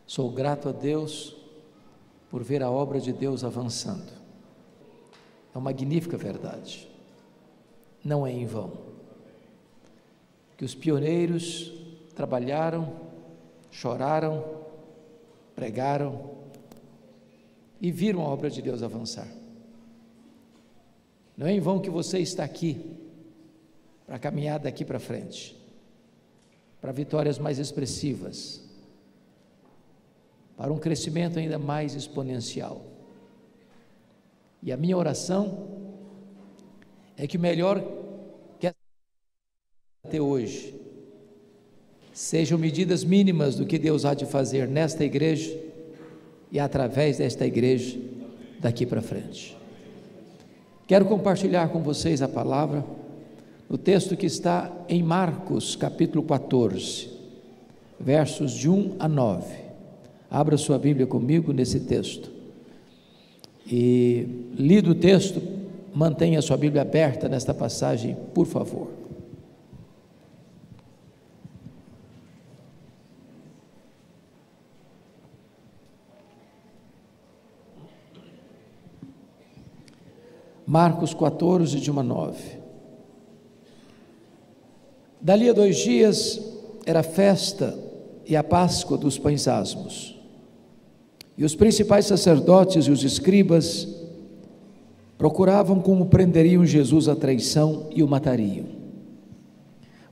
Sou grato a Deus por ver a obra de Deus avançando. É uma magnífica verdade. Não é em vão que os pioneiros trabalharam, choraram, pregaram e viram a obra de Deus avançar. Não é em vão que você está aqui para caminhar daqui para frente, para vitórias mais expressivas, para um crescimento ainda mais exponencial. E a minha oração é que o melhor que até hoje sejam medidas mínimas do que Deus há de fazer nesta igreja e através desta igreja daqui para frente. Quero compartilhar com vocês a palavra no texto que está em Marcos capítulo 14, versos de 1 a 9. Abra sua Bíblia comigo nesse texto e, lido o texto, mantenha a sua Bíblia aberta nesta passagem, por favor. Marcos 14, de 1 a 9. Dali a 2 dias era a festa e a Páscoa dos pães asmos. E os principais sacerdotes e os escribas procuravam como prenderiam Jesus à traição e o matariam.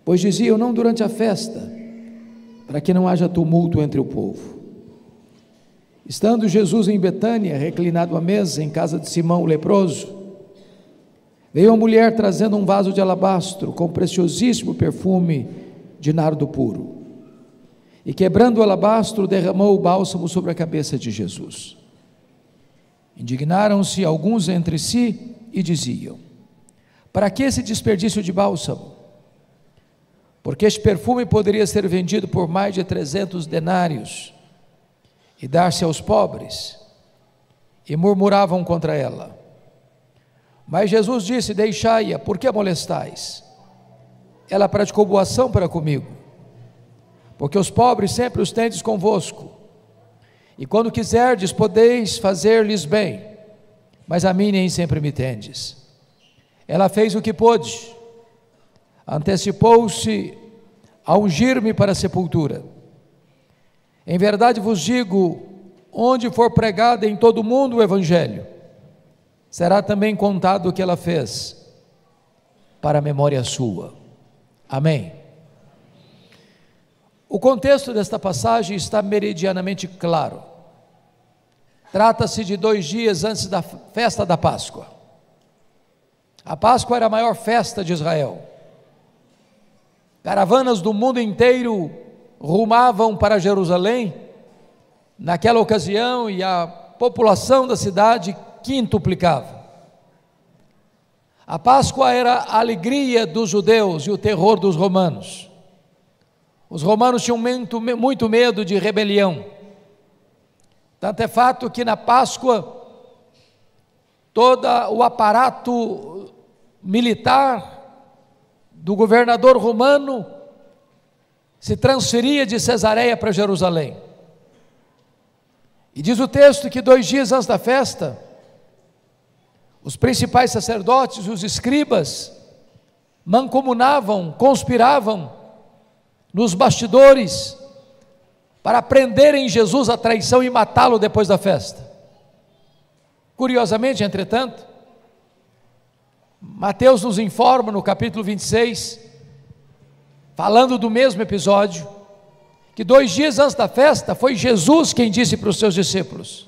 Pois diziam: não durante a festa, para que não haja tumulto entre o povo. Estando Jesus em Betânia, reclinado à mesa em casa de Simão o leproso, veio uma mulher trazendo um vaso de alabastro com preciosíssimo perfume de nardo puro. E quebrando o alabastro, derramou o bálsamo sobre a cabeça de Jesus. Indignaram-se alguns entre si e diziam: para que esse desperdício de bálsamo? Porque este perfume poderia ser vendido por mais de 300 denários e dar-se aos pobres. E murmuravam contra ela. Mas Jesus disse: deixai-a, por que a molestais? Ela praticou boa ação para comigo, porque os pobres sempre os tendes convosco, e quando quiserdes podeis fazer-lhes bem, mas a mim nem sempre me tendes. Ela fez o que pôde, antecipou-se a ungir-me para a sepultura. Em verdade vos digo, onde for pregado em todo o mundo o Evangelho, será também contado o que ela fez, para a memória sua. Amém. O contexto desta passagem está meridianamente claro. Trata-se de 2 dias antes da festa da Páscoa. A Páscoa era a maior festa de Israel. Caravanas do mundo inteiro rumavam para Jerusalém naquela ocasião, e a população da cidade quintuplicava. A Páscoa era a alegria dos judeus e o terror dos romanos. Os romanos tinham muito medo de rebelião. Tanto é fato que na Páscoa todo o aparato militar do governador romano se transferia de Cesareia para Jerusalém. E diz o texto que 2 dias antes da festa, os principais sacerdotes e os escribas mancomunavam, conspiravam nos bastidores para prenderem Jesus à traição e matá-lo depois da festa. Curiosamente, entretanto, Mateus nos informa no capítulo 26, falando do mesmo episódio, que 2 dias antes da festa foi Jesus quem disse para os seus discípulos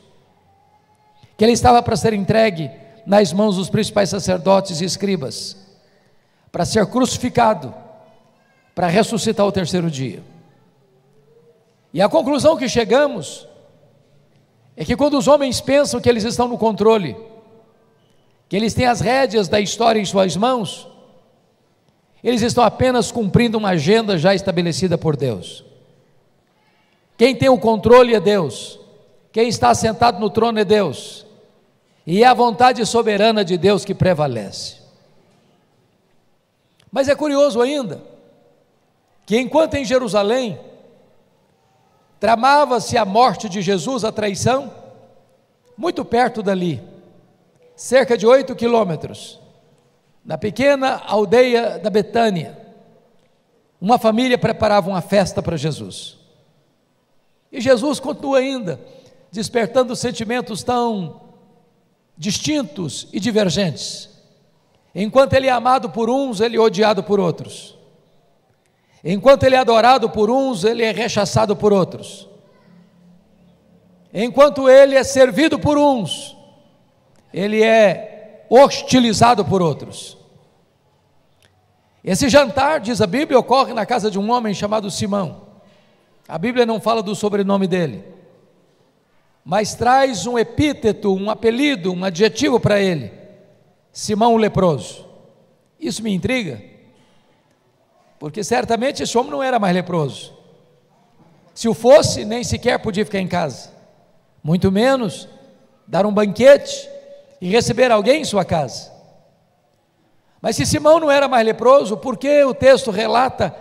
que ele estava para ser entregue nas mãos dos principais sacerdotes e escribas, para ser crucificado, para ressuscitar ao 3º dia. E a conclusão que chegamos é que quando os homens pensam que eles estão no controle, que eles têm as rédeas da história em suas mãos, eles estão apenas cumprindo uma agenda já estabelecida por Deus. Quem tem o controle é Deus, quem está sentado no trono é Deus, e é a vontade soberana de Deus que prevalece. Mas é curioso ainda, que enquanto em Jerusalém tramava-se a morte de Jesus, a traição, muito perto dali, cerca de 8 quilômetros, na pequena aldeia da Betânia. Uma família preparava uma festa para Jesus, e Jesus continua ainda despertando sentimentos tão distintos e divergentes. Enquanto ele é amado por uns, ele é odiado por outros. Enquanto ele é adorado por uns, ele é rechaçado por outros. Enquanto ele é servido por uns, ele é hostilizado por outros. Esse jantar, diz a Bíblia, ocorre na casa de um homem chamado Simão. A Bíblia não fala do sobrenome dele, mas traz um epíteto, um apelido, um adjetivo para ele: Simão o leproso. Isso me intriga, porque certamente esse homem não era mais leproso. Se o fosse, nem sequer podia ficar em casa, muito menos dar um banquete e receber alguém em sua casa. Mas se Simão não era mais leproso, por que o texto relata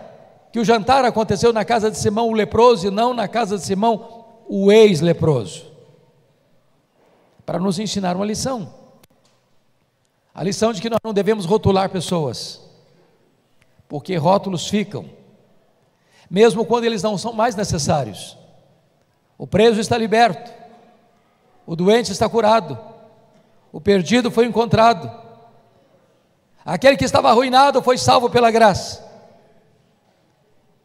que o jantar aconteceu na casa de Simão o leproso e não na casa de Simão o ex-leproso? Para nos ensinar uma lição, a lição de que nós não devemos rotular pessoas, porque rótulos ficam, mesmo quando eles não são mais necessários. O preso está liberto, o doente está curado, o perdido foi encontrado, aquele que estava arruinado foi salvo pela graça,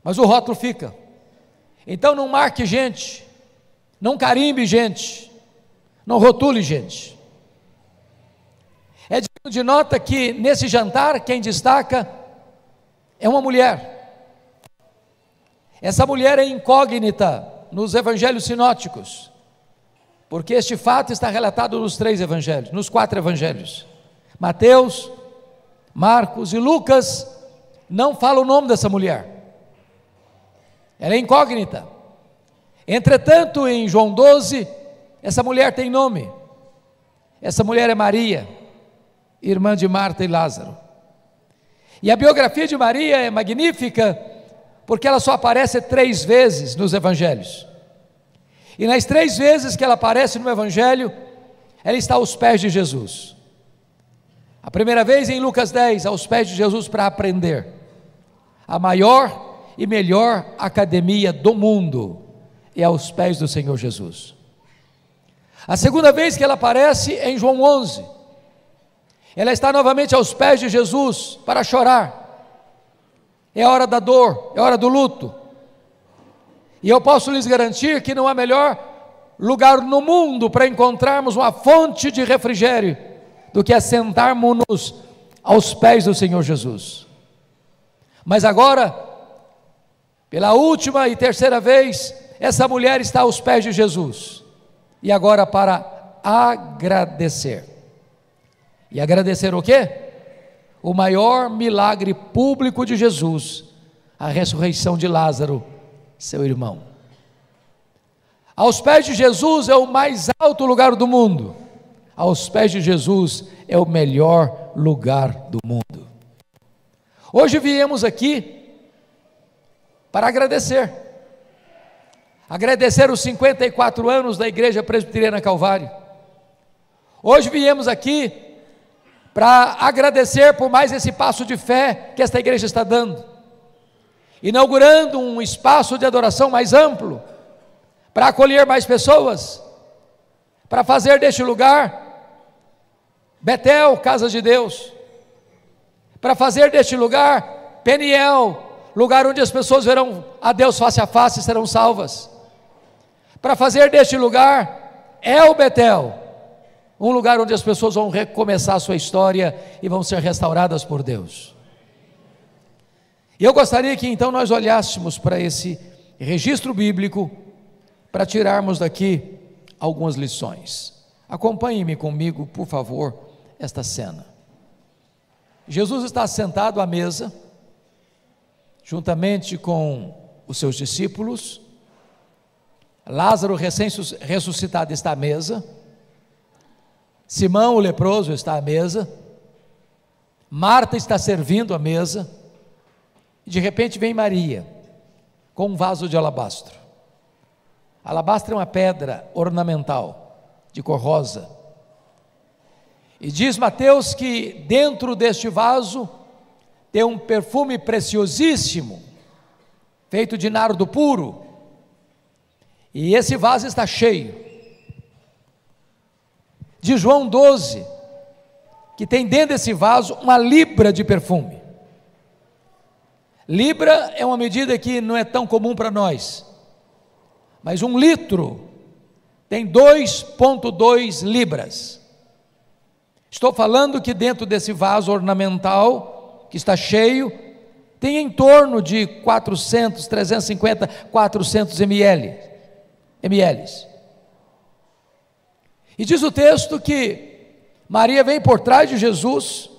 mas o rótulo fica. Então não marque gente, não carimbe gente, não rotule gente. É digno de nota que nesse jantar quem destaca é uma mulher. Essa mulher é incógnita nos evangelhos sinóticos, porque este fato está relatado nos 3 evangelhos, nos 4 evangelhos. Mateus, Marcos e Lucas não falam o nome dessa mulher. Ela é incógnita. Entretanto, em João 12, essa mulher tem nome. Essa mulher é Maria, irmã de Marta e Lázaro. E a biografia de Maria é magnífica, porque ela só aparece 3 vezes nos evangelhos. E nas 3 vezes que ela aparece no evangelho, ela está aos pés de Jesus. A primeira vez em Lucas 10, aos pés de Jesus para aprender. A maior e melhor academia do mundo é aos pés do Senhor Jesus. A segunda vez que ela aparece é em João 11. Ela está novamente aos pés de Jesus para chorar. É a hora da dor, é a hora do luto. E eu posso lhes garantir que não há melhor lugar no mundo para encontrarmos uma fonte de refrigério do que assentarmos-nos aos pés do Senhor Jesus. Mas agora, pela última e terceira vez, essa mulher está aos pés de Jesus, e agora para agradecer. E agradecer o quê? O maior milagre público de Jesus, a ressurreição de Lázaro, seu irmão. Aos pés de Jesus é o mais alto lugar do mundo. Aos pés de Jesus é o melhor lugar do mundo. Hoje viemos aqui para agradecer os 54 anos da Igreja Presbiteriana Calvário. Hoje viemos aqui para agradecer por mais esse passo de fé que esta igreja está dando, inaugurando um espaço de adoração mais amplo, para acolher mais pessoas, para fazer deste lugar Betel, casa de Deus, para fazer deste lugar Peniel, lugar onde as pessoas verão a Deus face a face e serão salvas, para fazer deste lugar El Betel, um lugar onde as pessoas vão recomeçar a sua história e vão ser restauradas por Deus. E eu gostaria que então nós olhássemos para esse registro bíblico, para tirarmos daqui algumas lições. Acompanhe-me comigo, por favor, esta cena. Jesus está sentado à mesa, juntamente com os seus discípulos. Lázaro, recém-ressuscitado, está à mesa. Simão, o leproso, está à mesa. Marta está servindo a mesa. E de repente vem Maria, com um vaso de alabastro. Alabastro é uma pedra ornamental, de cor rosa. E diz Mateus que dentro deste vaso tem um perfume preciosíssimo, feito de nardo puro, e esse vaso está cheio. De João 12, que tem dentro desse vaso uma libra de perfume. Libra é uma medida que não é tão comum para nós, mas 1 litro tem 2,2 libras. Estou falando que dentro desse vaso ornamental, que está cheio, tem em torno de 400, 350, 400 ml. E diz o texto que Maria vem por trás de Jesus,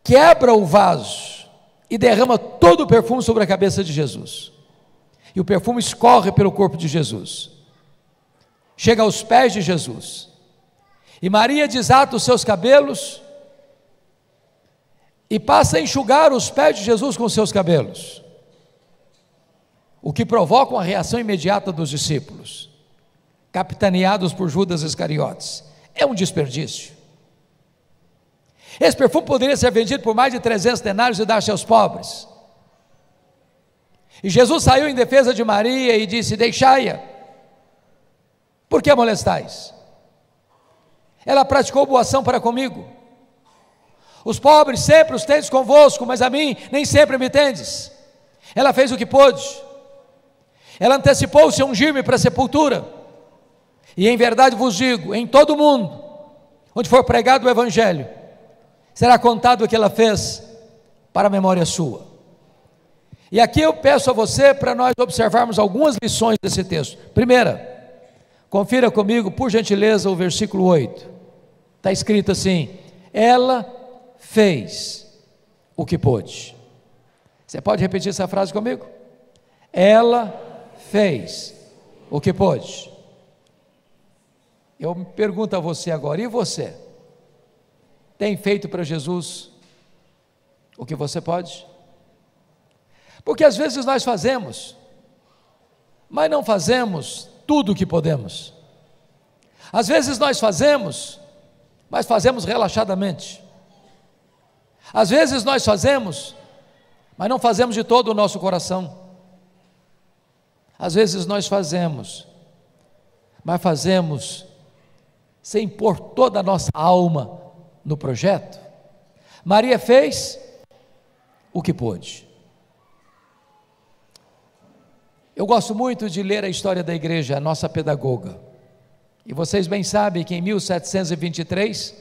quebra o vaso e derrama todo o perfume sobre a cabeça de Jesus. E o perfume escorre pelo corpo de Jesus, chega aos pés de Jesus. E Maria desata os seus cabelos e passa a enxugar os pés de Jesus com os seus cabelos, o que provoca uma reação imediata dos discípulos, capitaneados por Judas Iscariotes. É um desperdício. Esse perfume poderia ser vendido por mais de 300 denários e dar-se aos pobres. E Jesus saiu em defesa de Maria e disse: deixai-a, por que a molestais? Ela praticou boa ação para comigo. Os pobres sempre os tendes convosco, mas a mim nem sempre me tendes. Ela fez o que pôde. Ela antecipou-se a ungir-me para a sepultura. E em verdade vos digo, em todo o mundo, onde for pregado o Evangelho, será contado o que ela fez para a memória sua. E aqui eu peço a você para nós observarmos algumas lições desse texto. Primeira, confira comigo, por gentileza, o versículo 8. Está escrito assim: ela fez o que pôde. Você pode repetir essa frase comigo? Ela fez o que pôde. Eu me pergunto a você agora, e você? Tem feito para Jesus o que você pode? Porque às vezes nós fazemos, mas não fazemos tudo o que podemos. Às vezes nós fazemos, mas fazemos relaxadamente. Às vezes nós fazemos, mas não fazemos de todo o nosso coração. Às vezes nós fazemos, mas fazemos sem pôr toda a nossa alma no projeto. Maria fez o que pôde. Eu gosto muito de ler a história da igreja, a nossa pedagoga. E vocês bem sabem que em 1723,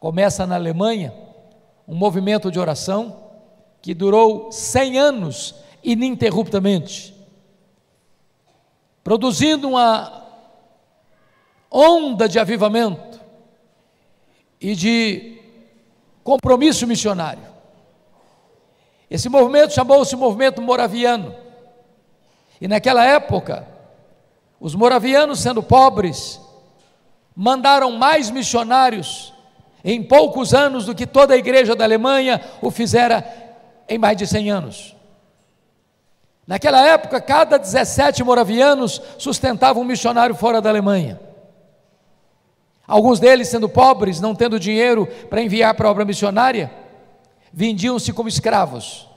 começa na Alemanha, um movimento de oração, que durou 100 anos, ininterruptamente, produzindo uma onda de avivamento, e de compromisso missionário. Esse movimento chamou-se movimento moraviano, e naquela época, os moravianos, sendo pobres, mandaram mais missionários em poucos anos do que toda a igreja da Alemanha o fizera em mais de 100 anos. Naquela época, cada 17 moravianos sustentavam um missionário fora da Alemanha. Alguns deles, sendo pobres, não tendo dinheiro para enviar para a obra missionária, vendiam-se como escravos,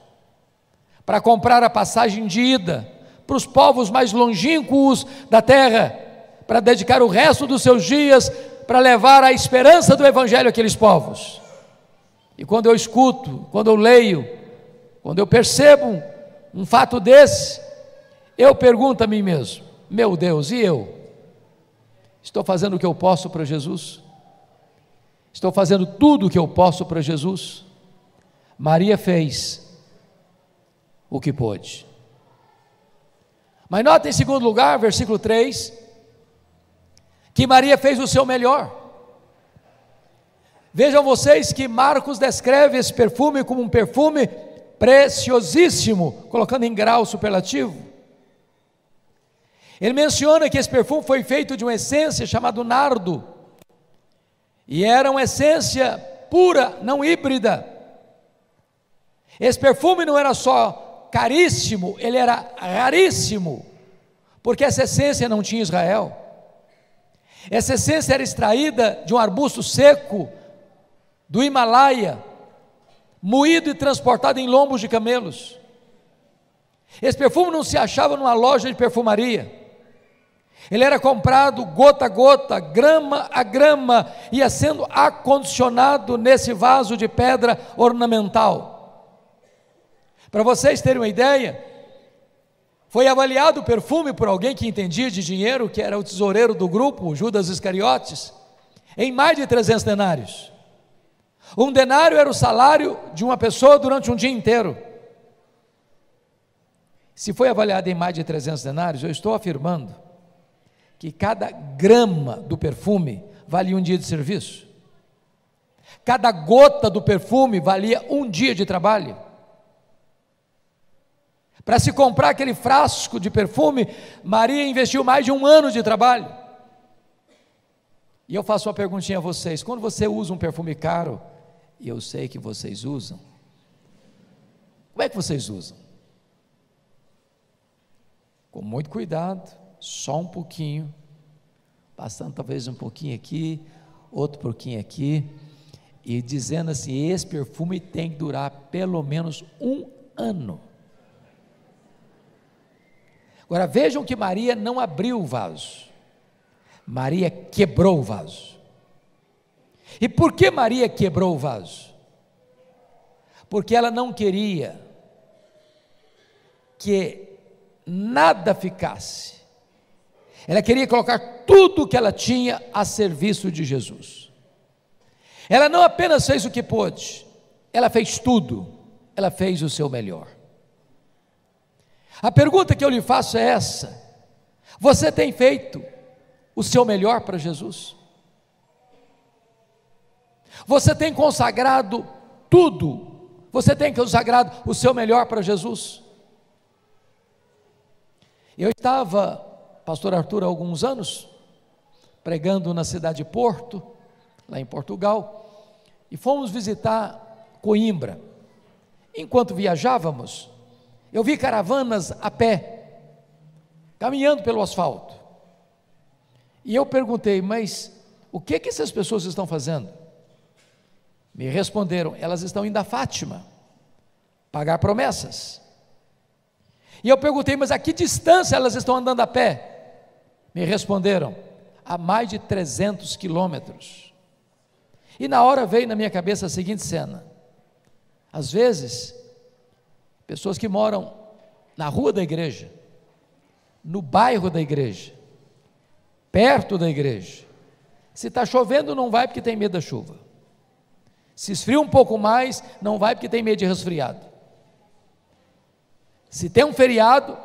para comprar a passagem de ida para os povos mais longínquos da terra, para dedicar o resto dos seus dias para levar a esperança do Evangelho àqueles povos. E quando eu escuto, quando eu leio, quando eu percebo um fato desse, eu pergunto a mim mesmo: meu Deus, e eu? Estou fazendo o que eu posso para Jesus? Estou fazendo tudo o que eu posso para Jesus? Maria fez o que pôde. Mas nota em segundo lugar, versículo 3, que Maria fez o seu melhor. Vejam vocês que Marcos descreve esse perfume como um perfume preciosíssimo, colocando em grau superlativo. Ele menciona que esse perfume foi feito de uma essência chamada nardo, e era uma essência pura, não híbrida. Esse perfume não era só caríssimo, ele era raríssimo. porque essa essência não tinha Israel. Essa essência era extraída de um arbusto seco do Himalaia, moído e transportado em lombos de camelos. Esse perfume não se achava numa loja de perfumaria. Ele era comprado gota a gota, grama a grama, ia sendo acondicionado nesse vaso de pedra ornamental. Para vocês terem uma ideia, foi avaliado o perfume por alguém que entendia de dinheiro, que era o tesoureiro do grupo, Judas Iscariotes, em mais de 300 denários. Um denário era o salário de uma pessoa durante um dia inteiro. Se foi avaliado em mais de 300 denários, eu estou afirmando que cada grama do perfume valia um dia de serviço. Cada gota do perfume valia um dia de trabalho. Para se comprar aquele frasco de perfume, Maria investiu mais de 1 ano de trabalho. E eu faço uma perguntinha a vocês: quando você usa um perfume caro, e eu sei que vocês usam, como é que vocês usam? Com muito cuidado, só um pouquinho, passando talvez um pouquinho aqui, outro pouquinho aqui, e dizendo assim: esse perfume tem que durar pelo menos 1 ano. Agora vejam que Maria não abriu o vaso, Maria quebrou o vaso. E por que Maria quebrou o vaso? Porque ela não queria que nada ficasse, ela queria colocar tudo que ela tinha a serviço de Jesus. Ela não apenas fez o que pôde, ela fez tudo, ela fez o seu melhor. A pergunta que eu lhe faço é essa: você tem feito o seu melhor para Jesus? Você tem consagrado tudo? Você tem consagrado o seu melhor para Jesus? Eu estava, pastor Arthur, há alguns anos, pregando na cidade de Porto, lá em Portugal, e fomos visitar Coimbra. Enquanto viajávamos, eu vi caravanas a pé, caminhando pelo asfalto, e eu perguntei: mas o que essas pessoas estão fazendo? Me responderam: elas estão indo a Fátima, pagar promessas. E eu perguntei: mas a que distância elas estão andando a pé? Me responderam: a mais de 300 quilômetros. E na hora veio na minha cabeça a seguinte cena: às vezes, pessoas que moram na rua da igreja, no bairro da igreja, perto da igreja, se está chovendo não vai porque tem medo da chuva, se esfria um pouco mais não vai porque tem medo de resfriado, se tem um feriado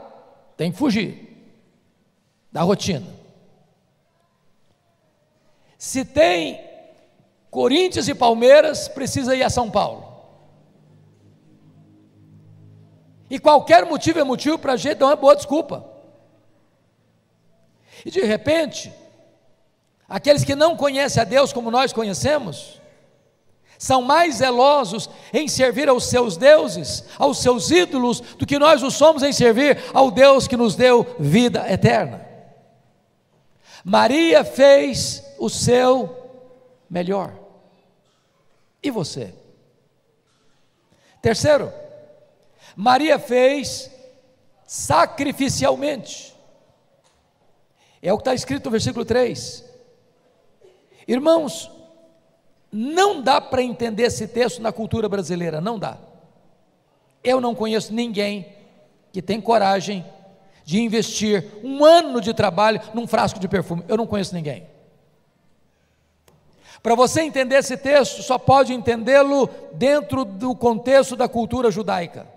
tem que fugir da rotina, se tem Corinthians e Palmeiras precisa ir a São Paulo. E qualquer motivo é motivo para a gente dar uma boa desculpa. E de repente, aqueles que não conhecem a Deus como nós conhecemos, são mais zelosos em servir aos seus deuses, aos seus ídolos, do que nós o somos em servir ao Deus que nos deu vida eterna. Maria fez o seu melhor. E você? Terceiro, Maria fez sacrificialmente. É o que está escrito no versículo 3. Irmãos, não dá para entender esse texto na cultura brasileira, não dá. Eu não conheço ninguém que tem coragem de investir 1 ano de trabalho num frasco de perfume. Eu não conheço ninguém. Para você entender esse texto, só pode entendê-lo dentro do contexto da cultura judaica.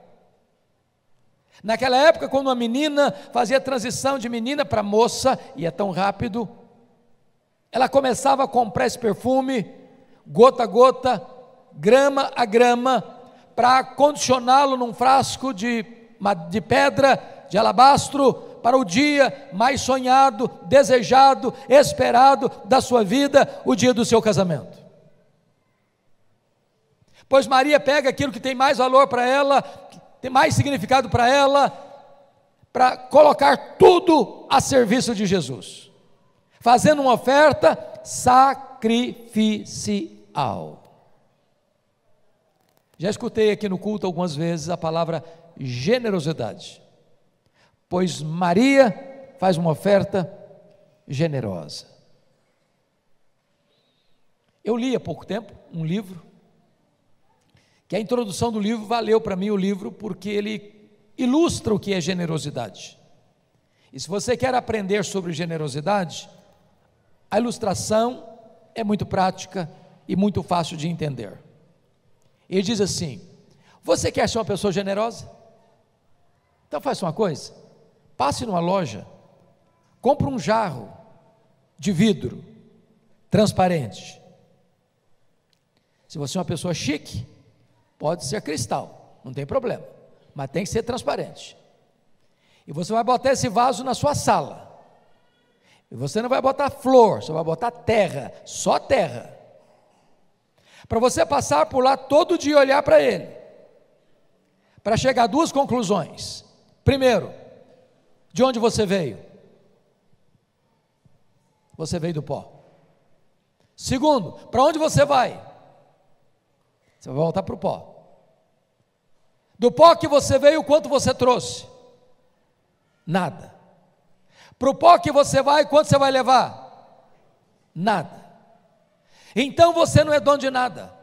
Naquela época, quando uma menina fazia a transição de menina para moça, e é tão rápido, ela começava a comprar esse perfume, gota a gota, grama a grama, para condicioná-lo num frasco de pedra, de alabastro, para o dia mais sonhado, desejado, esperado da sua vida, o dia do seu casamento. Pois Maria pega aquilo que tem mais valor para ela, tem mais significado para ela, para colocar tudo a serviço de Jesus, fazendo uma oferta sacrificial. Já escutei aqui no culto algumas vezes a palavra generosidade, pois Maria faz uma oferta generosa. Eu li há pouco tempo um livro, que a introdução do livro valeu para mim o livro, porque ele ilustra o que é generosidade. E se você quer aprender sobre generosidade, a ilustração é muito prática e muito fácil de entender. Ele diz assim: você quer ser uma pessoa generosa? Então faça uma coisa, passe numa loja, compre um jarro de vidro transparente. Se você é uma pessoa chique, pode ser cristal, não tem problema, mas tem que ser transparente. E você vai botar esse vaso na sua sala, e você não vai botar flor, você vai botar terra, só terra, para você passar por lá todo dia e olhar para ele, para chegar a duas conclusões. Primeiro, de onde você veio? Você veio do pó. Segundo, para onde você vai? Você vai voltar para o pó. Do pó que você veio, quanto você trouxe? Nada. Para o pó que você vai, quanto você vai levar? Nada. Então você não é dono de nada.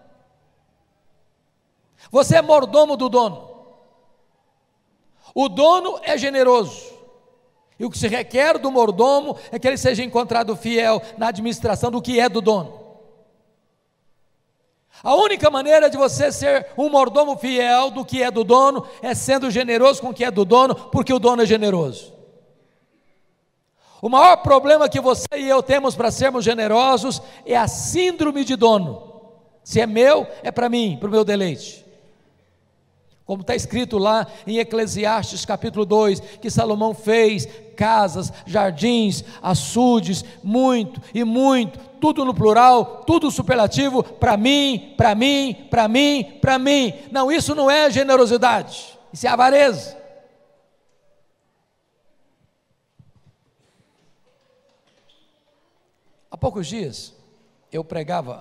Você é mordomo do dono. O dono é generoso, e o que se requer do mordomo é que ele seja encontrado fiel na administração do que é do dono. A única maneira de você ser um mordomo fiel do que é do dono é sendo generoso com o que é do dono, porque o dono é generoso. O maior problema que você e eu temos para sermos generosos é a síndrome de dono. Se é meu, é para mim, para o meu deleite. Como está escrito lá em Eclesiastes capítulo 2, que Salomão fez casas, jardins, açudes, muito e muito, tudo no plural, tudo superlativo, para mim, para mim, para mim, para mim. Não, isso não é generosidade, isso é avareza. Há poucos dias, eu pregava,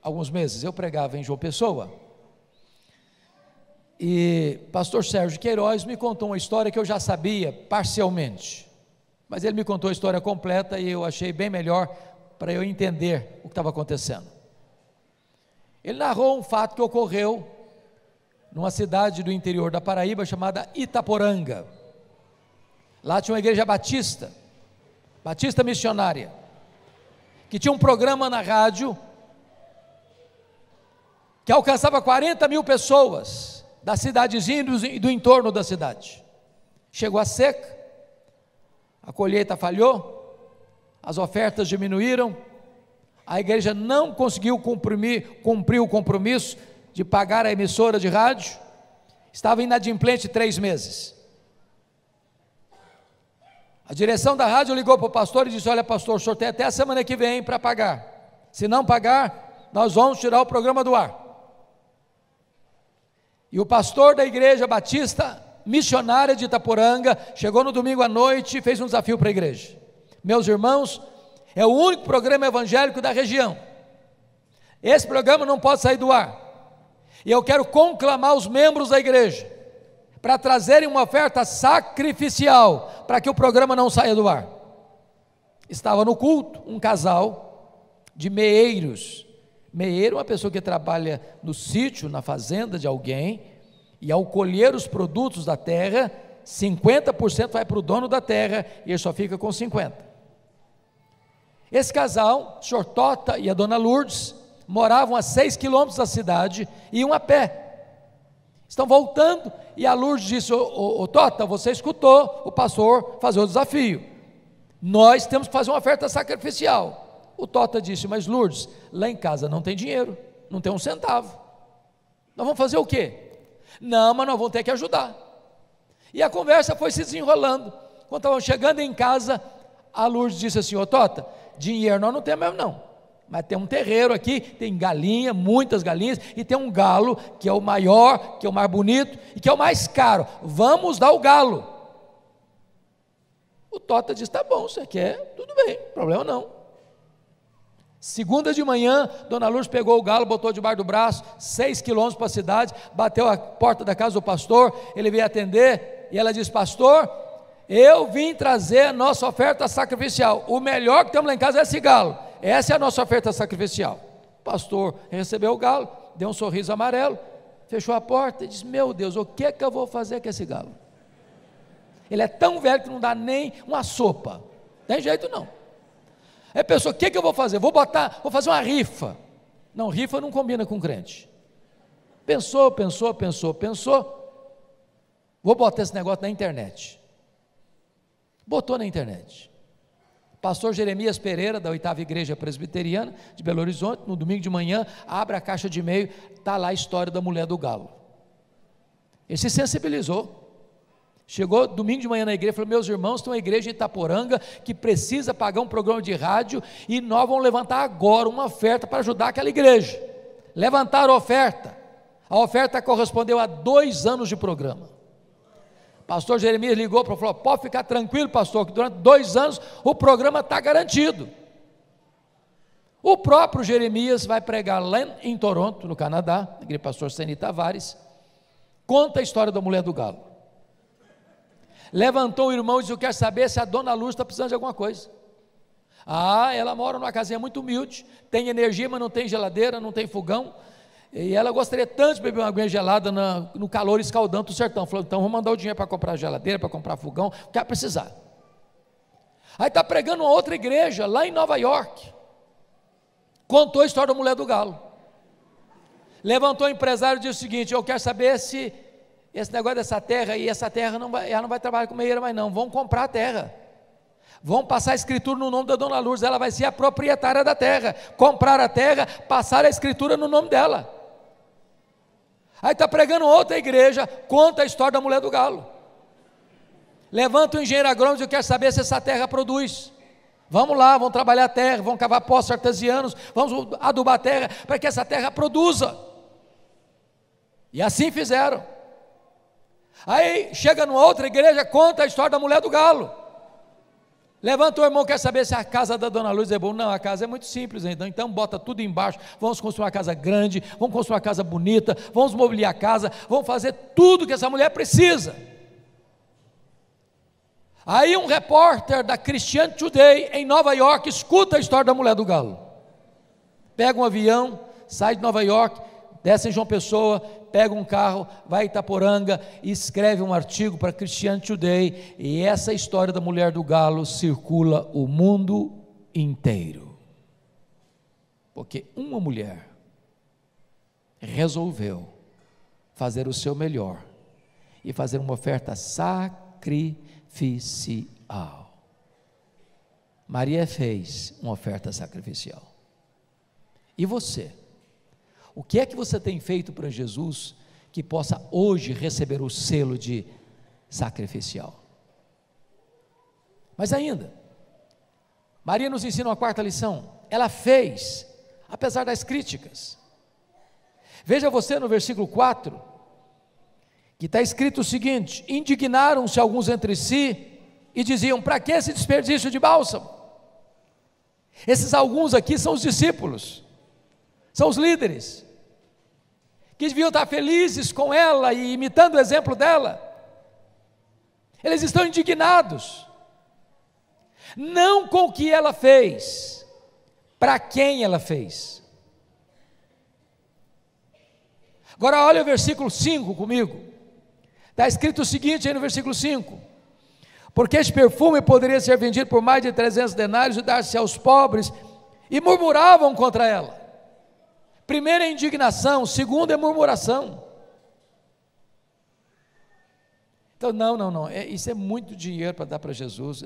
alguns meses, eu pregava em João Pessoa, e pastor Sérgio Queiroz me contou uma história que eu já sabia parcialmente, mas ele me contou a história completa e eu achei bem melhor para eu entender o que estava acontecendo. Ele narrou um fato que ocorreu numa cidade do interior da Paraíba chamada Itaporanga. Lá tinha uma igreja batista missionária, que tinha um programa na rádio que alcançava 40 mil pessoas da cidadezinha e do entorno da cidade. Chegou a seca, a colheita falhou, as ofertas diminuíram, a igreja não conseguiu cumprir o compromisso de pagar a emissora de rádio, estava inadimplente 3 meses. A direção da rádio ligou para o pastor e disse: olha pastor, o senhor tem até a semana que vem para pagar, se não pagar, nós vamos tirar o programa do ar. E o pastor da igreja batista missionária de Itaporanga chegou no domingo à noite e fez um desafio para a igreja: meus irmãos, é o único programa evangélico da região, esse programa não pode sair do ar, e eu quero conclamar os membros da igreja para trazerem uma oferta sacrificial, para que o programa não saia do ar. Estava no culto um casal de meeiros. Meeiro é uma pessoa que trabalha no sítio, na fazenda de alguém, e ao colher os produtos da terra, 50% vai para o dono da terra, e ele só fica com 50%. Esse casal, o senhor Tota e a dona Lourdes, moravam a 6 quilômetros da cidade, e iam a pé. Estão voltando, e a Lourdes disse: ô Tota, você escutou o pastor fazer o desafio, nós temos que fazer uma oferta sacrificial. O Tota disse: mas Lourdes, lá em casa não tem dinheiro, não tem um centavo, nós vamos fazer o quê? Não, mas nós vamos ter que ajudar. E a conversa foi se desenrolando. Quando estavam chegando em casa, a Lourdes disse assim: ô Tota, dinheiro nós não temos mesmo não, mas tem um terreiro aqui, tem galinha, muitas galinhas, e tem um galo, que é o maior, que é o mais bonito, e que é o mais caro, vamos dar o galo. O Tota disse, tá bom, você quer, tudo bem, problema não. Segunda de manhã, Dona Lourdes pegou o galo, botou debaixo do braço, 6 quilômetros para a cidade, bateu a porta da casa do pastor, ele veio atender, e ela disse, pastor, eu vim trazer a nossa oferta sacrificial, o melhor que temos lá em casa é esse galo, essa é a nossa oferta sacrificial. O pastor recebeu o galo, deu um sorriso amarelo, fechou a porta e disse, meu Deus, o que é que eu vou fazer com esse galo? Ele é tão velho que não dá nem uma sopa, não tem jeito não. Aí pensou, o que eu vou fazer? Vou fazer uma rifa. Não, rifa não combina com crente. Pensou, vou botar esse negócio na internet. Botou na internet. Pastor Jeremias Pereira, da 8ª Igreja Presbiteriana de Belo Horizonte, no domingo de manhã, abre a caixa de e-mail, está lá a história da mulher do galo. Ele se sensibilizou. Chegou domingo de manhã na igreja e falou, meus irmãos, tem uma igreja em Itaporanga que precisa pagar um programa de rádio e nós vamos levantar agora uma oferta para ajudar aquela igreja. Levantaram a oferta correspondeu a 2 anos de programa. Pastor Jeremias ligou para falou, pode ficar tranquilo pastor, que durante 2 anos o programa está garantido. O próprio Jeremias vai pregar lá em Toronto, no Canadá, na igreja pastor Seni Tavares, conta a história da mulher do galo. Levantou o irmão e disse, eu quero saber se a Dona Luz está precisando de alguma coisa. Ela mora numa casinha muito humilde, tem energia, mas não tem geladeira, não tem fogão, e ela gostaria tanto de beber uma aguinha gelada no calor escaldante do sertão. Falou, então vamos mandar o dinheiro para comprar geladeira, para comprar fogão, quer precisar. Aí está pregando uma outra igreja, lá em Nova York, contou a história da mulher do galo. Levantou o empresário e disse o seguinte, eu quero saber se esse negócio dessa terra, e essa terra ela não vai trabalhar com meieira mais não, vão comprar a terra, vão passar a escritura no nome da Dona Lourdes, ela vai ser a proprietária da terra, comprar a terra, passar a escritura no nome dela. Aí está pregando outra igreja, conta a história da mulher do galo. Levanta o engenheiro agrônomo e quer saber se essa terra produz. Vamos lá, vamos trabalhar a terra, vamos cavar poços artesianos, vamos adubar a terra, para que essa terra produza. E assim fizeram. Aí chega numa outra igreja, conta a história da mulher do galo. Levanta o irmão, quer saber se a casa da Dona Luz é boa. Não, a casa é muito simples, então bota tudo embaixo, vamos construir uma casa grande, vamos construir uma casa bonita, vamos mobiliar a casa, vamos fazer tudo que essa mulher precisa. Aí um repórter da Christian Today, em Nova York, escuta a história da mulher do galo. Pega um avião, sai de Nova York, desce em João Pessoa, pega um carro, vai a Itaporanga e escreve um artigo para Christian Today, e essa história da mulher do galo circula o mundo inteiro, porque uma mulher resolveu fazer o seu melhor e fazer uma oferta sacrificial. Maria fez uma oferta sacrificial. E você? O que é que você tem feito para Jesus que possa hoje receber o selo de sacrificial? Mas ainda, Maria nos ensina uma 4ª lição. Ela fez, apesar das críticas. Veja você no versículo 4, que está escrito o seguinte: indignaram-se alguns entre si e diziam, para que esse desperdício de bálsamo? Esses alguns aqui são os discípulos, são os líderes, que deviam estar felizes com ela e imitando o exemplo dela. Eles estão indignados, não com o que ela fez, para quem ela fez. Agora olha o versículo 5 comigo, está escrito o seguinte aí no versículo 5: porque este perfume poderia ser vendido por mais de 300 denários e dar-se aos pobres, e murmuravam contra ela. Primeiro é indignação, segundo é murmuração. Então, não, isso é muito dinheiro para dar para Jesus.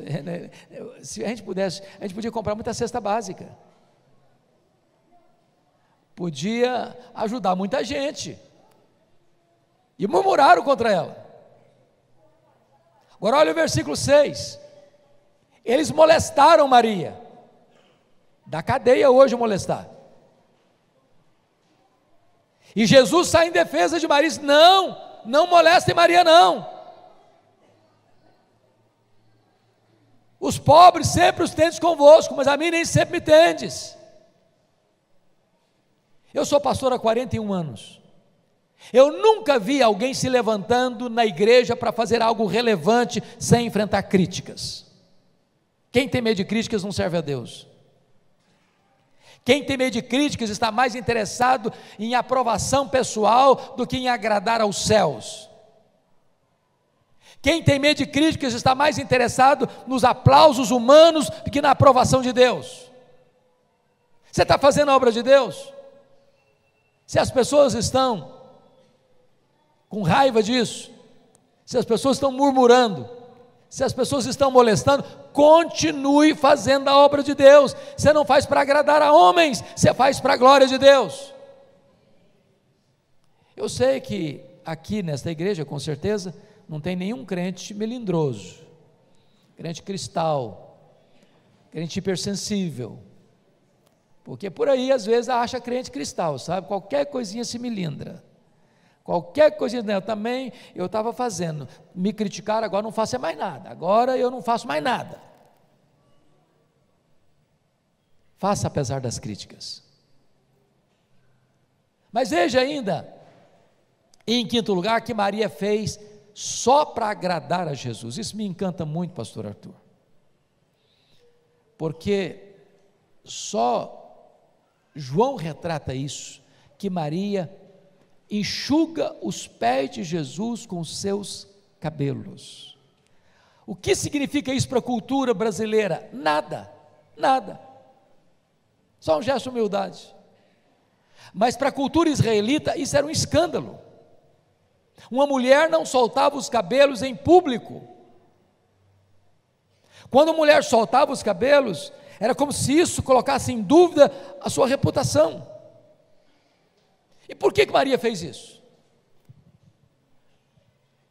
Se a gente pudesse, a gente podia comprar muita cesta básica, podia ajudar muita gente, e murmuraram contra ela. Agora olha o versículo 6, eles molestaram Maria, da cadeia hoje molestar, e Jesus sai em defesa de Maria, diz, não molestem Maria não. Os pobres sempre os tendes convosco, mas a mim nem sempre me tendes. Eu sou pastor há 41 anos. Eu nunca vi alguém se levantando na igreja para fazer algo relevante sem enfrentar críticas. Quem tem medo de críticas não serve a Deus. Quem tem medo de críticas está mais interessado em aprovação pessoal do que em agradar aos céus. Quem tem medo de críticas está mais interessado nos aplausos humanos do que na aprovação de Deus. Você está fazendo a obra de Deus? Se as pessoas estão com raiva disso, se as pessoas estão murmurando, se as pessoas estão molestando, continue fazendo a obra de Deus. Você não faz para agradar a homens, você faz para a glória de Deus. Eu sei que aqui nesta igreja, com certeza, não tem nenhum crente melindroso, crente cristal, crente hipersensível, porque por aí às vezes acha crente cristal, sabe, qualquer coisinha se melindra, qualquer coisinha, eu estava fazendo, me criticaram, agora não faço mais nada, agora eu não faço mais nada. Faça apesar das críticas. Mas veja ainda, em quinto lugar, que Maria fez só para agradar a Jesus. Isso me encanta muito, pastor Arthur, porque só João retrata isso, que Maria enxuga os pés de Jesus com seus cabelos. O que significa isso para a cultura brasileira? Nada, nada, só um gesto de humildade. Mas para a cultura israelita isso era um escândalo. Uma mulher não soltava os cabelos em público. Quando a mulher soltava os cabelos, era como se isso colocasse em dúvida a sua reputação. E por que Maria fez isso?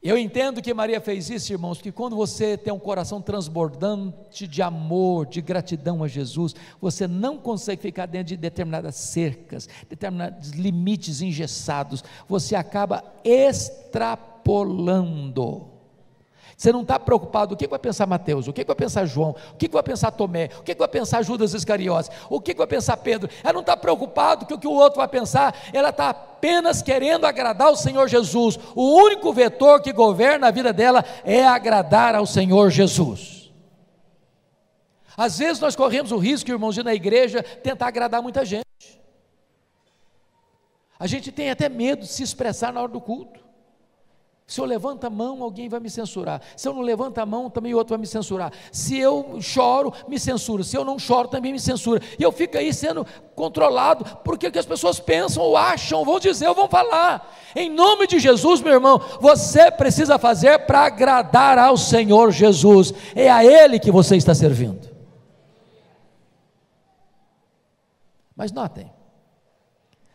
Eu entendo que Maria fez isso, irmãos, porque quando você tem um coração transbordante de amor, de gratidão a Jesus, você não consegue ficar dentro de determinadas cercas, determinados limites engessados, você acaba extrapolando. Você não está preocupado, o que vai pensar Mateus, o que vai pensar João, o que vai pensar Tomé, o que vai pensar Judas Iscariotes, o que vai pensar Pedro. Ela não está preocupada com o que o outro vai pensar, ela está apenas querendo agradar ao Senhor Jesus. O único vetor que governa a vida dela é agradar ao Senhor Jesus. Às vezes nós corremos o risco, irmãos, de na igreja tentar agradar muita gente. A gente tem até medo de se expressar na hora do culto. Se eu levanto a mão, alguém vai me censurar. Se eu não levanto a mão, também outro vai me censurar. Se eu choro, me censura. Se eu não choro, também me censura. E eu fico aí sendo controlado, porque o que as pessoas pensam, ou acham, ou vão dizer, ou vão falar. Em nome de Jesus, meu irmão, você precisa fazer para agradar ao Senhor Jesus. É a Ele que você está servindo. Mas notem,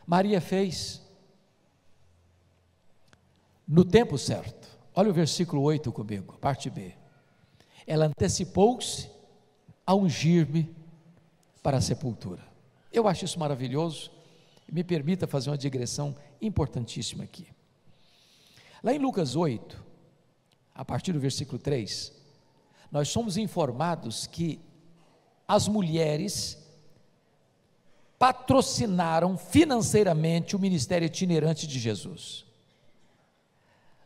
Maria fez no tempo certo. Olha o versículo 8 comigo, parte B. Ela antecipou-se a ungir-me para a sepultura. Eu acho isso maravilhoso, e me permita fazer uma digressão importantíssima aqui. Lá em Lucas 8, a partir do versículo 3, nós somos informados que as mulheres patrocinaram financeiramente o ministério itinerante de Jesus.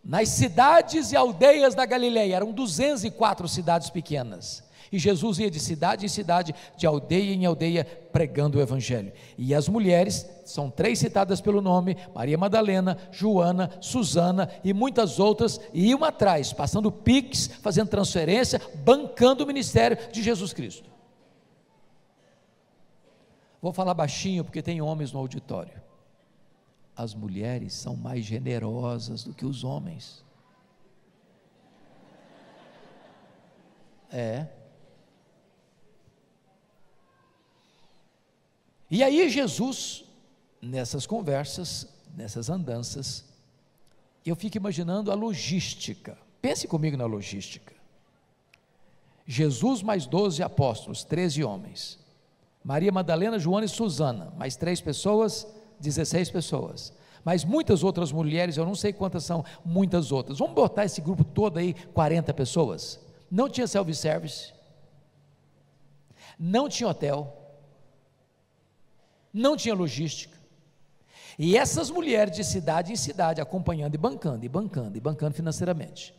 Nas cidades e aldeias da Galileia, eram 204 cidades pequenas, e Jesus ia de cidade em cidade, de aldeia em aldeia, pregando o evangelho. E as mulheres, são 3 citadas pelo nome: Maria Madalena, Joana, Susana e muitas outras, iam atrás, passando pix, fazendo transferência, bancando o ministério de Jesus Cristo. Vou falar baixinho, porque tem homens no auditório. As mulheres são mais generosas do que os homens. E aí Jesus, nessas conversas, nessas andanças, eu fico imaginando a logística. Pense comigo na logística. Jesus mais 12 apóstolos, 13 homens. Maria Madalena, Joana e Susana, mais 3 pessoas, 16 pessoas, mas muitas outras mulheres, eu não sei quantas são, muitas outras, vamos botar esse grupo todo aí, 40 pessoas, não tinha self-service, não tinha hotel, não tinha logística, e essas mulheres de cidade em cidade, acompanhando e bancando, e bancando, e bancando financeiramente.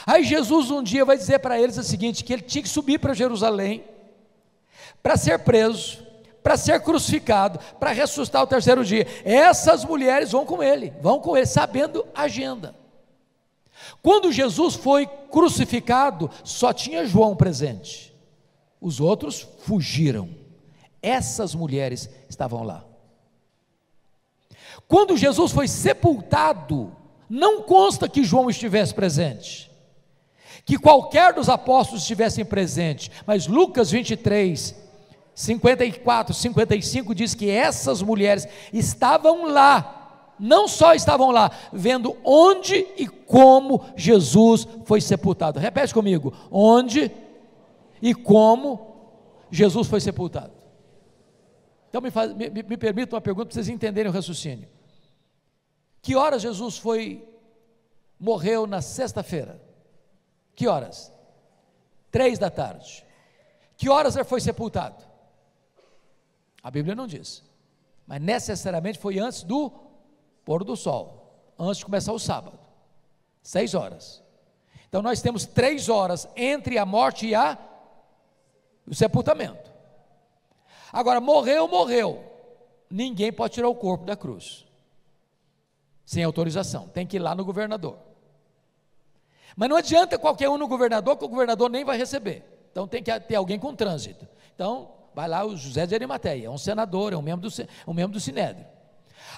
Aí Jesus um dia vai dizer para eles o seguinte, que ele tinha que subir para Jerusalém, para ser preso, para ser crucificado, para ressuscitar o terceiro dia. Essas mulheres vão com ele, sabendo a agenda. Quando Jesus foi crucificado, só tinha João presente, os outros fugiram, essas mulheres estavam lá. Quando Jesus foi sepultado, não consta que João estivesse presente, que qualquer dos apóstolos estivessem presente, mas Lucas 23, 54, 55 diz que essas mulheres estavam lá, não só estavam lá, vendo onde e como Jesus foi sepultado. Repete comigo, onde e como Jesus foi sepultado. Então me permita uma pergunta para vocês entenderem o raciocínio. Que horas Jesus morreu na sexta-feira? Que horas? 3 da tarde. Que horas ele foi sepultado? A Bíblia não diz, mas necessariamente foi antes do pôr do sol, antes de começar o sábado, 6 horas. Então nós temos 3 horas entre a morte e o sepultamento. Agora, morreu, ninguém pode tirar o corpo da cruz, sem autorização, tem que ir lá no governador. Mas não adianta qualquer um no governador, que o governador nem vai receber, então tem que ter alguém com trânsito. Então, vai lá o José de Arimateia, é um senador, é um membro do Sinédrio.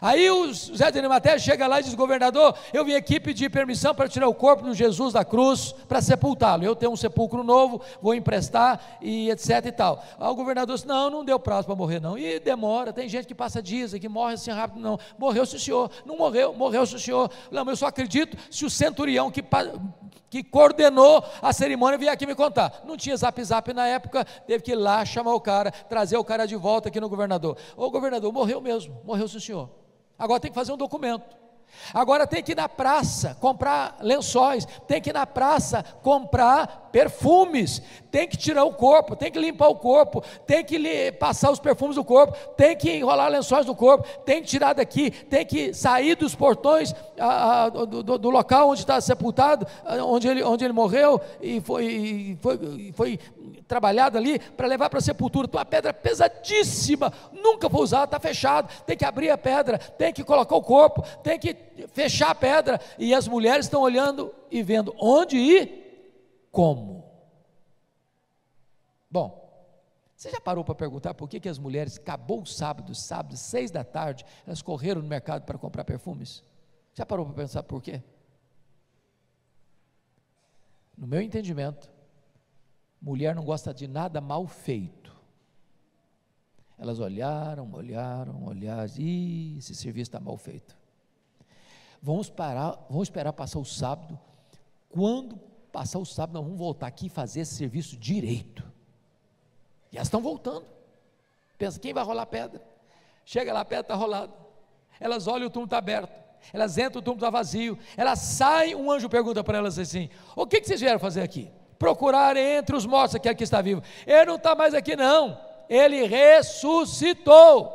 Aí o José de Arimateia chega lá e diz, governador, eu vim aqui pedir permissão para tirar o corpo do Jesus da cruz, para sepultá-lo, eu tenho um sepulcro novo, vou emprestar, e etc e tal. Aí o governador disse, não deu prazo para morrer não, e demora, tem gente que passa dias, que morre assim rápido, não, morreu sim senhor, não morreu sim senhor, não, mas eu só acredito se o centurião que coordenou a cerimônia vier aqui me contar. Não tinha zap na época, teve que ir lá chamar o cara, trazer o cara de volta aqui no governador. Ô governador, morreu mesmo, morreu sim senhor. Agora tem que fazer um documento, agora tem que ir na praça comprar lençóis, tem que ir na praça comprar perfumes, tem que tirar o corpo, tem que limpar o corpo, tem que passar os perfumes do corpo, tem que enrolar lençóis do corpo, tem que tirar daqui, tem que sair dos portões do local onde está sepultado, onde ele morreu, e foi trabalhado ali para levar para a sepultura. Então, uma pedra pesadíssima, nunca foi usada, está fechado, tem que abrir a pedra, tem que colocar o corpo, tem que fechar a pedra, e as mulheres estão olhando e vendo onde e como. Bom, você já parou para perguntar por que as mulheres, acabou o sábado, 6 da tarde, elas correram no mercado para comprar perfumes? Já parou para pensar por quê? No meu entendimento, mulher não gosta de nada mal feito. Elas olharam, esse serviço está mal feito. Vamos esperar passar o sábado. Quando passar o sábado, nós vamos voltar aqui e fazer esse serviço direito. E elas estão voltando. Pensa, quem vai rolar pedra? Chega lá, a pedra está rolada. Elas olham, o túmulo está aberto. Elas entram, o túmulo está vazio. Elas saem, um anjo pergunta para elas assim, o que vocês vieram fazer aqui? Procurar entre os mortos aquele que está vivo. Ele não está mais aqui não, ele ressuscitou.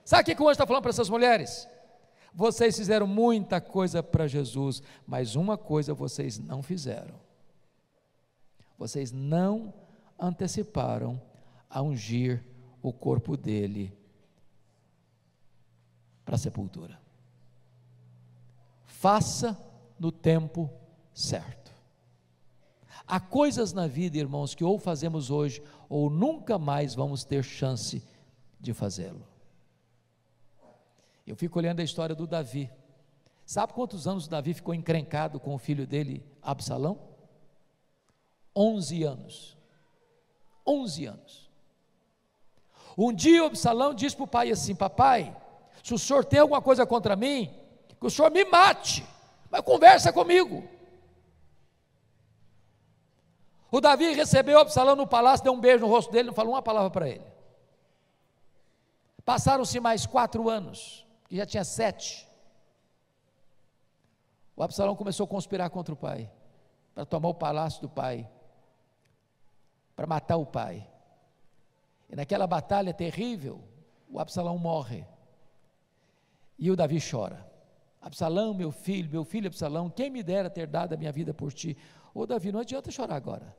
Sabe o que o anjo está falando para essas mulheres? Vocês fizeram muita coisa para Jesus, mas uma coisa vocês não fizeram, vocês não anteciparam a ungir o corpo dele para a sepultura. Faça no tempo certo. Há coisas na vida, irmãos, que ou fazemos hoje, ou nunca mais vamos ter chance de fazê-lo. Eu fico olhando a história do Davi. Sabe quantos anos o Davi ficou encrencado com o filho dele, Absalão? 11 anos. 11 anos. Um dia o Absalão disse para o pai assim, papai, se o senhor tem alguma coisa contra mim, que o senhor me mate, mas conversa comigo. O Davi recebeu Absalão no palácio, deu um beijo no rosto dele, não falou uma palavra para ele. Passaram-se mais 4 anos, que já tinha 7. O Absalão começou a conspirar contra o pai, para tomar o palácio do pai, para matar o pai. E naquela batalha terrível, o Absalão morre. E o Davi chora. Absalão, meu filho Absalão, quem me dera ter dado a minha vida por ti. Ô Davi, não adianta chorar agora.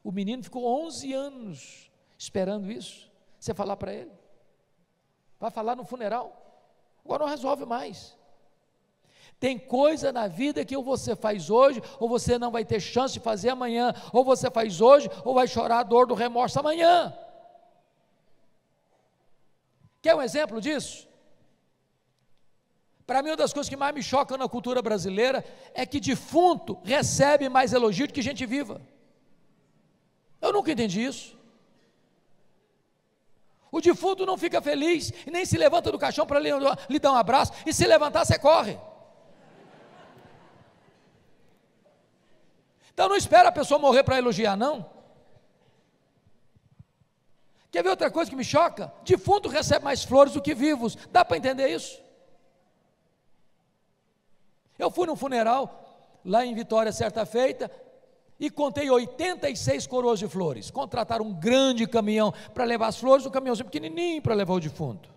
O menino ficou 11 anos esperando isso. Você falar para ele. Vai falar no funeral. Agora não resolve mais. Tem coisa na vida que ou você faz hoje, ou você não vai ter chance de fazer amanhã. Ou você faz hoje, ou vai chorar a dor do remorso amanhã. Quer um exemplo disso? Para mim, uma das coisas que mais me chocam na cultura brasileira é que defunto recebe mais elogio do que gente viva. Eu nunca entendi isso. O defunto não fica feliz e nem se levanta do caixão para lhe dar um abraço, e se levantar, você corre. Então não espera a pessoa morrer para elogiar, não. Quer ver outra coisa que me choca? Defunto recebe mais flores do que vivos. Dá para entender isso? Eu fui num funeral, lá em Vitória, certa feita, e contei 86 coroas de flores. Contrataram um grande caminhão para levar as flores, um caminhãozinho pequenininho para levar o defunto.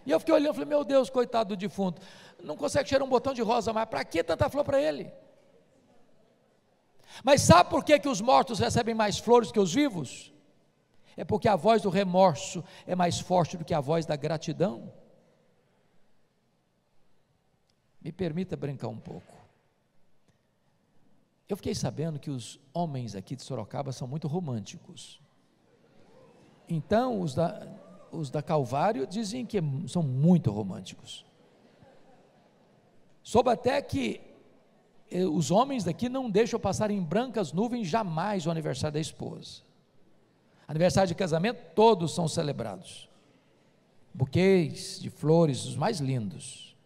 E eu fiquei olhando e falei, meu Deus, coitado do defunto, não consegue cheirar um botão de rosa mais, para que tanta flor para ele? Mas sabe por que os mortos recebem mais flores que os vivos? É porque a voz do remorso é mais forte do que a voz da gratidão. Me permita brincar um pouco. Eu fiquei sabendo que os homens aqui de Sorocaba são muito românticos. Então, os da Calvário dizem que são muito românticos. Soube até que os homens daqui não deixam passar em brancas nuvens jamais o aniversário da esposa. Aniversário de casamento, todos são celebrados. Buquês de flores, os mais lindos.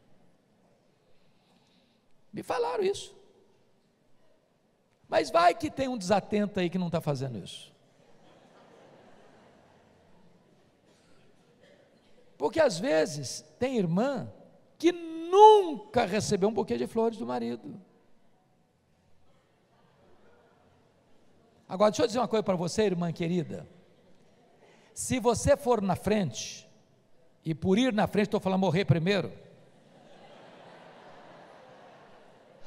Me falaram isso. Mas vai que tem um desatento aí que não está fazendo isso. Porque às vezes tem irmã que nunca recebeu um buquê de flores do marido. Agora deixa eu dizer uma coisa para você, irmã querida. Se você for na frente, e por ir na frente, estou falando morrer primeiro,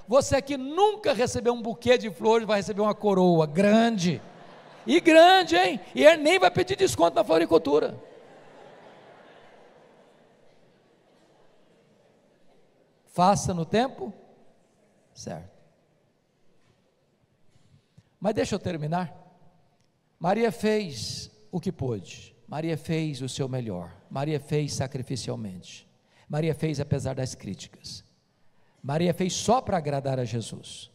você que nunca recebeu um buquê de flores, vai receber uma coroa grande, e grande, hein? E ele nem vai pedir desconto na floricultura. Faça no tempo certo. Mas deixa eu terminar. Maria fez o que pôde, Maria fez o seu melhor, Maria fez sacrificialmente, Maria fez apesar das críticas, Maria fez só para agradar a Jesus,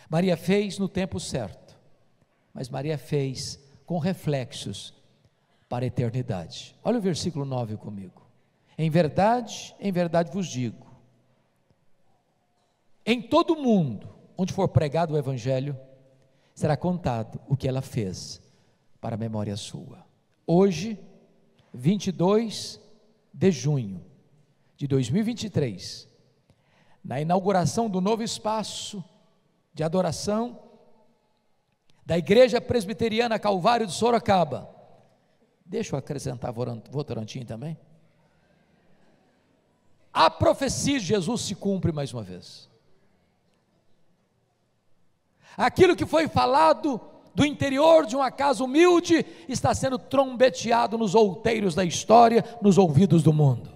Maria fez no tempo certo, mas Maria fez com reflexos para a eternidade. Olha o versículo 9 comigo. Em verdade vos digo, em todo o mundo, onde for pregado o Evangelho, será contado o que ela fez para a memória sua. Hoje, 22 de junho de 2023, na inauguração do novo espaço de adoração da Igreja Presbiteriana Calvário de Sorocaba. Deixa eu acrescentar Votorantim também. A profecia de Jesus se cumpre mais uma vez. Aquilo que foi falado do interior de uma casa humilde está sendo trombeteado nos outeiros da história, nos ouvidos do mundo.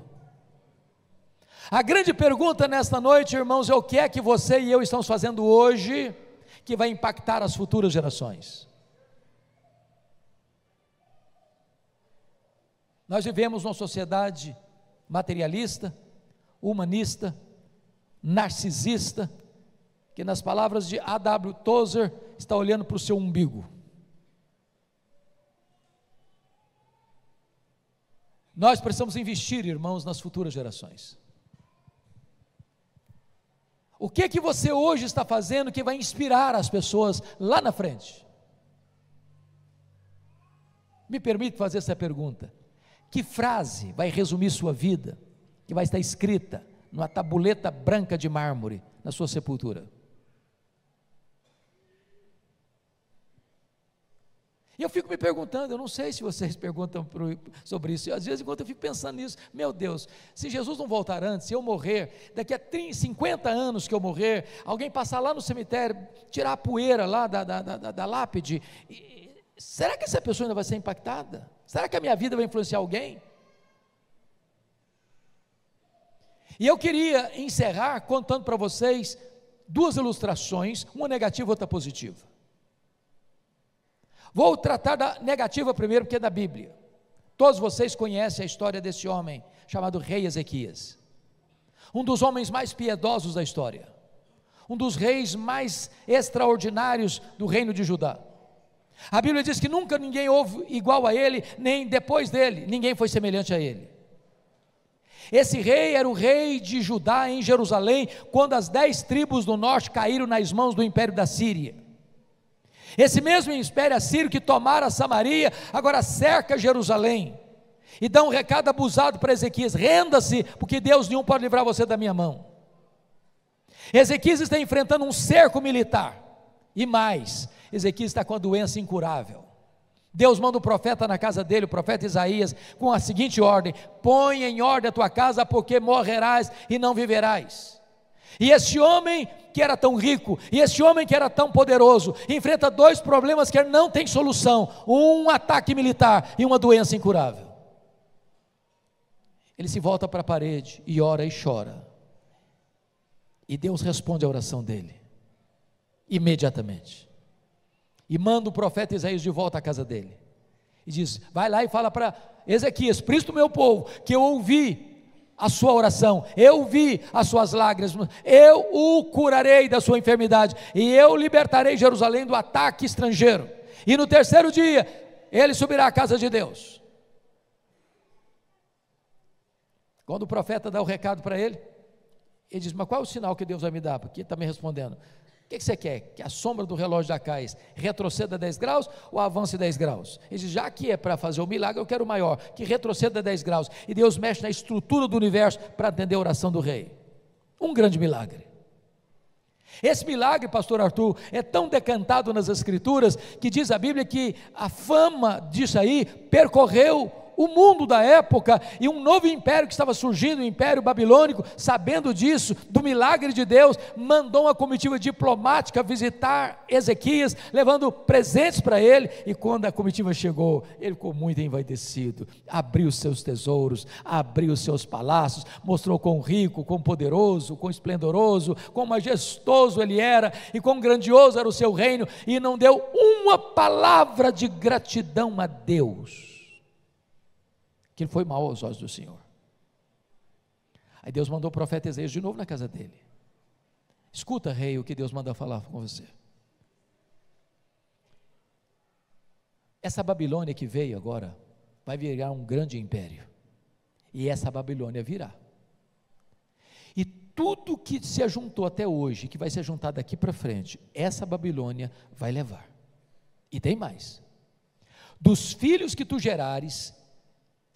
A grande pergunta nesta noite, irmãos, é o que é que você e eu estamos fazendo hoje que vai impactar as futuras gerações? Nós vivemos numa sociedade materialista, humanista, narcisista, que nas palavras de A.W. Tozer, está olhando para o seu umbigo. Nós precisamos investir, irmãos, nas futuras gerações. O que que você hoje está fazendo que vai inspirar as pessoas lá na frente? Me permite fazer essa pergunta. Que frase vai resumir sua vida, que vai estar escrita numa tabuleta branca de mármore na sua sepultura? E eu fico me perguntando, eu não sei se vocês perguntam sobre isso, às vezes enquanto eu fico pensando nisso, meu Deus, se Jesus não voltar antes, se eu morrer, daqui a 50 anos que eu morrer, alguém passar lá no cemitério, tirar a poeira lá da lápide, será que essa pessoa ainda vai ser impactada? Será que a minha vida vai influenciar alguém? E eu queria encerrar contando para vocês duas ilustrações, uma negativa e outra positiva. Vou tratar da negativa primeiro, porque é da Bíblia. Todos vocês conhecem a história desse homem, chamado rei Ezequias. Um dos homens mais piedosos da história. Um dos reis mais extraordinários do reino de Judá. A Bíblia diz que nunca ninguém houve igual a ele, nem depois dele, ninguém foi semelhante a ele. Esse rei era o rei de Judá em Jerusalém, quando as 10 tribos do norte caíram nas mãos do império da Síria. Esse mesmo império assírio que tomara Samaria, agora cerca Jerusalém, e dá um recado abusado para Ezequias: renda-se, porque Deus nenhum pode livrar você da minha mão. Ezequias está enfrentando um cerco militar, e mais, Ezequias está com a doença incurável. Deus manda um profeta na casa dele, o profeta Isaías, com a seguinte ordem: põe em ordem a tua casa, porque morrerás e não viverás. E este homem que era tão rico, e este homem que era tão poderoso, enfrenta dois problemas que não tem solução: um ataque militar e uma doença incurável. Ele se volta para a parede e ora e chora, e Deus responde a oração dele, imediatamente, e manda o profeta Isaías de volta à casa dele, e diz: vai lá e fala para Ezequias, príncipe do meu povo, que eu ouvi a sua oração, eu vi as suas lágrimas, eu o curarei da sua enfermidade, e eu libertarei Jerusalém do ataque estrangeiro, e no terceiro dia, ele subirá à casa de Deus. Quando o profeta dá o recado para ele, ele diz: mas qual é o sinal que Deus vai me dar? Porque ele está me respondendo: o que você quer? Que a sombra do relógio da Cais retroceda 10 graus ou avance 10 graus? Ele diz: já que é para fazer o milagre, eu quero o maior, que retroceda 10 graus. E Deus mexe na estrutura do universo para atender a oração do rei. Um grande milagre. Esse milagre, pastor Arthur, é tão decantado nas escrituras, que diz a Bíblia que a fama disso aí percorreu o mundo da época, e um novo império que estava surgindo, o Império Babilônico, sabendo disso, do milagre de Deus, mandou uma comitiva diplomática visitar Ezequias, levando presentes para ele, e quando a comitiva chegou, ele ficou muito envaidecido, abriu seus tesouros, abriu seus palácios, mostrou quão rico, quão poderoso, quão esplendoroso, quão majestoso ele era, e quão grandioso era o seu reino, e não deu uma palavra de gratidão a Deus, que ele foi mal aos olhos do Senhor. Aí Deus mandou o profeta Isaías de novo na casa dele. Escuta, rei, o que Deus manda falar com você. Essa Babilônia que veio agora, vai virar um grande império, e essa Babilônia virá, e tudo que se ajuntou até hoje, que vai se juntar daqui para frente, essa Babilônia vai levar. E tem mais: dos filhos que tu gerares,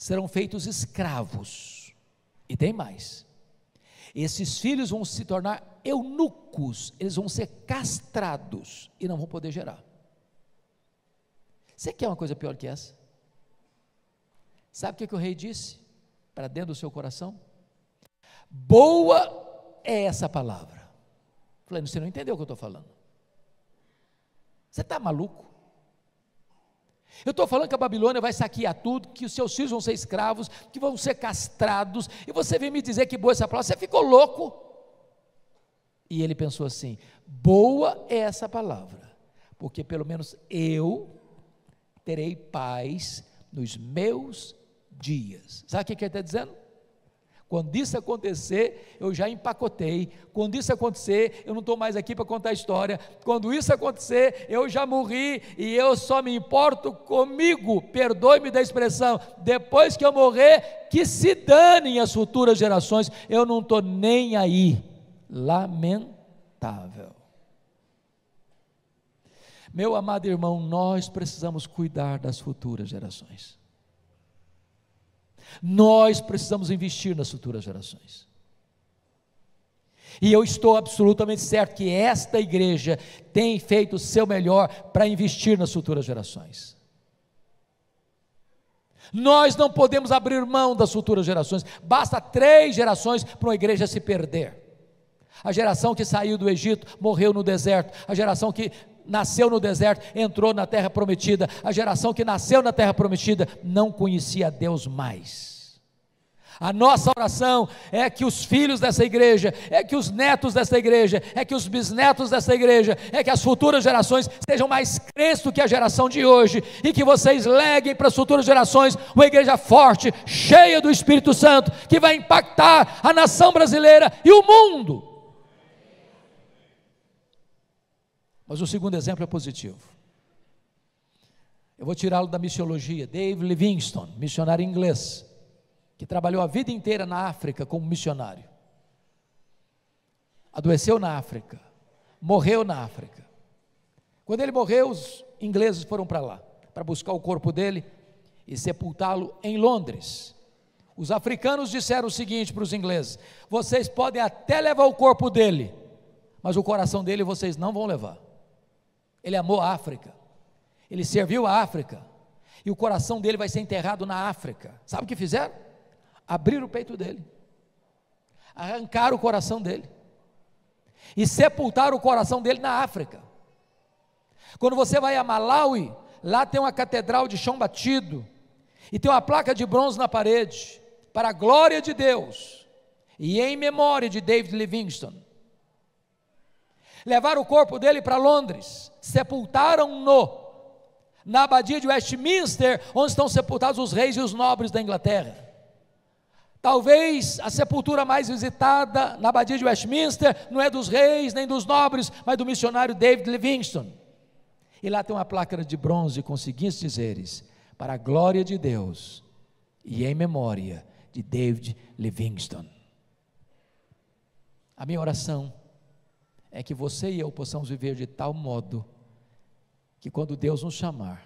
serão feitos escravos. E tem mais: esses filhos vão se tornar eunucos, eles vão ser castrados e não vão poder gerar. Você quer uma coisa pior que essa? Sabe o que o rei disse para dentro do seu coração? Boa é essa palavra. Falei: você não entendeu o que eu estou falando? Você está maluco? Eu estou falando que a Babilônia vai saquear tudo, que os seus filhos vão ser escravos, que vão ser castrados, e você vem me dizer que boa essa palavra? Você ficou louco? E ele pensou assim: boa é essa palavra, porque pelo menos eu terei paz nos meus dias. Sabe o que ele está dizendo? Quando isso acontecer, eu já empacotei. Quando isso acontecer, eu não estou mais aqui para contar a história. Quando isso acontecer, eu já morri e eu só me importo comigo. Perdoe-me da expressão. Depois que eu morrer, que se danem as futuras gerações. Eu não estou nem aí. Lamentável. Meu amado irmão, nós precisamos cuidar das futuras gerações. Nós precisamos investir nas futuras gerações, e eu estou absolutamente certo que esta igreja tem feito o seu melhor para investir nas futuras gerações. Nós não podemos abrir mão das futuras gerações. Basta 3 gerações para uma igreja se perder. A geração que saiu do Egito morreu no deserto. A geração que nasceu no deserto entrou na terra prometida. A geração que nasceu na terra prometida não conhecia Deus mais. A nossa oração é que os filhos dessa igreja, é que os netos dessa igreja, é que os bisnetos dessa igreja, é que as futuras gerações sejam mais crentes do que a geração de hoje, e que vocês leguem para as futuras gerações uma igreja forte, cheia do Espírito Santo, que vai impactar a nação brasileira e o mundo. Mas o segundo exemplo é positivo. Eu vou tirá-lo da missiologia. Dave Livingstone, missionário inglês, que trabalhou a vida inteira na África como missionário, adoeceu na África, morreu na África. Quando ele morreu, os ingleses foram para lá, para buscar o corpo dele e sepultá-lo em Londres. Os africanos disseram o seguinte para os ingleses: vocês podem até levar o corpo dele, mas o coração dele vocês não vão levar. Ele amou a África, ele serviu a África, e o coração dele vai ser enterrado na África. Sabe o que fizeram? Abriram o peito dele, arrancaram o coração dele e sepultaram o coração dele na África. Quando você vai a Malawi, lá tem uma catedral de chão batido e tem uma placa de bronze na parede, para a glória de Deus e em memória de David Livingstone. Levaram o corpo dele para Londres, sepultaram-no na abadia de Westminster, onde estão sepultados os reis e os nobres da Inglaterra. Talvez a sepultura mais visitada na abadia de Westminster não é dos reis nem dos nobres, mas do missionário David Livingstone. E lá tem uma placa de bronze com os seguintes dizeres: para a glória de Deus e em memória de David Livingstone. A minha oração é que você e eu possamos viver de tal modo que quando Deus nos chamar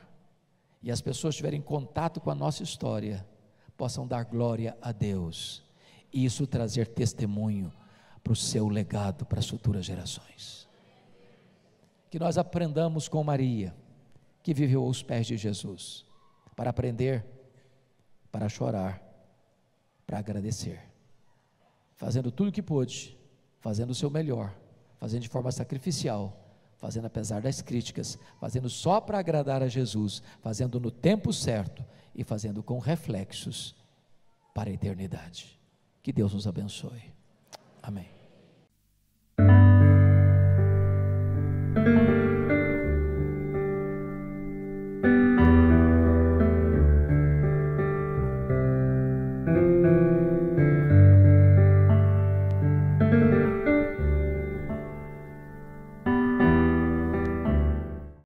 e as pessoas tiverem contato com a nossa história, possam dar glória a Deus, e isso trazer testemunho para o seu legado, para as futuras gerações. Que nós aprendamos com Maria, que viveu aos pés de Jesus, para aprender, para chorar, para agradecer, fazendo tudo o que pôde, fazendo o seu melhor, fazendo de forma sacrificial, fazendo apesar das críticas, fazendo só para agradar a Jesus, fazendo no tempo certo e fazendo com reflexos para a eternidade. Que Deus nos abençoe. Amém.